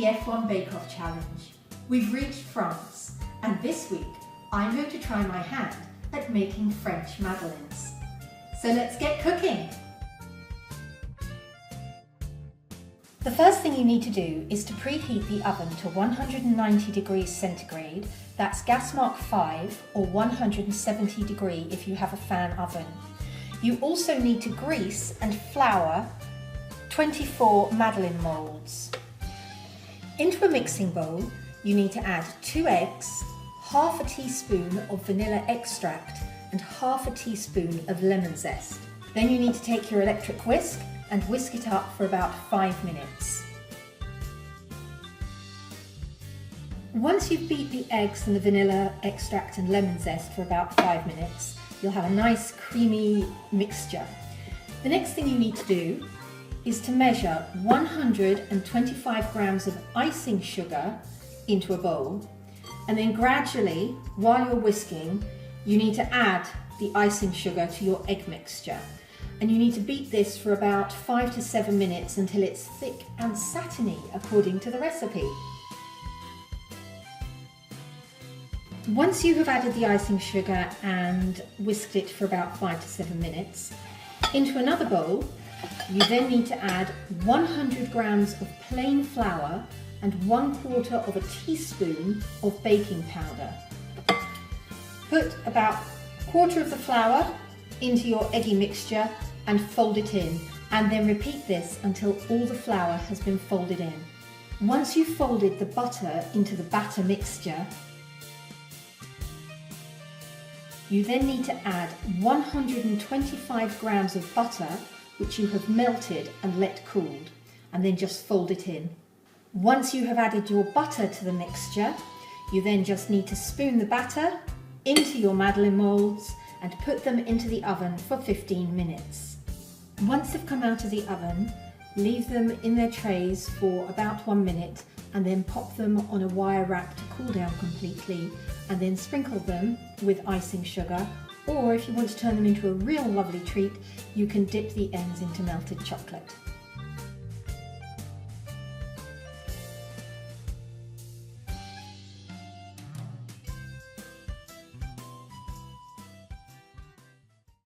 the F1 Bake Off Challenge. We've reached France, and this week I'm going to try my hand at making French Madeleines. So let's get cooking! The first thing you need to do is to preheat the oven to 190 degrees centigrade, that's gas mark 5 or 170 degree if you have a fan oven. You also need to grease and flour 24 Madeleine moulds. Into a mixing bowl, you need to add 2 eggs, half a teaspoon of vanilla extract and half a teaspoon of lemon zest. Then you need to take your electric whisk and whisk it up for about 5 minutes. Once you've beat the eggs and the vanilla extract and lemon zest for about 5 minutes, you'll have a nice creamy mixture. The next thing you need to do is to measure 125 grams of icing sugar into a bowl, and then gradually, while you're whisking, you need to add the icing sugar to your egg mixture. And you need to beat this for about 5 to 7 minutes until it's thick and satiny according to the recipe. Once you have added the icing sugar and whisked it for about 5 to 7 minutes, into another bowl, you then need to add 100 grams of plain flour and 1/4 of a teaspoon of baking powder. Put about 1/4 of the flour into your eggy mixture and fold it in, and then repeat this until all the flour has been folded in. Once you've folded the butter into the batter mixture, you then need to add 125 grams of butter which you have melted and let cooled, and then just fold it in. Once you have added your butter to the mixture, you then just need to spoon the batter into your Madeleine moulds and put them into the oven for 15 minutes. Once they've come out of the oven, leave them in their trays for about 1 minute and then pop them on a wire rack to cool down completely, and then sprinkle them with icing sugar, or if you want to turn them into a real lovely treat, you can dip the ends into melted chocolate.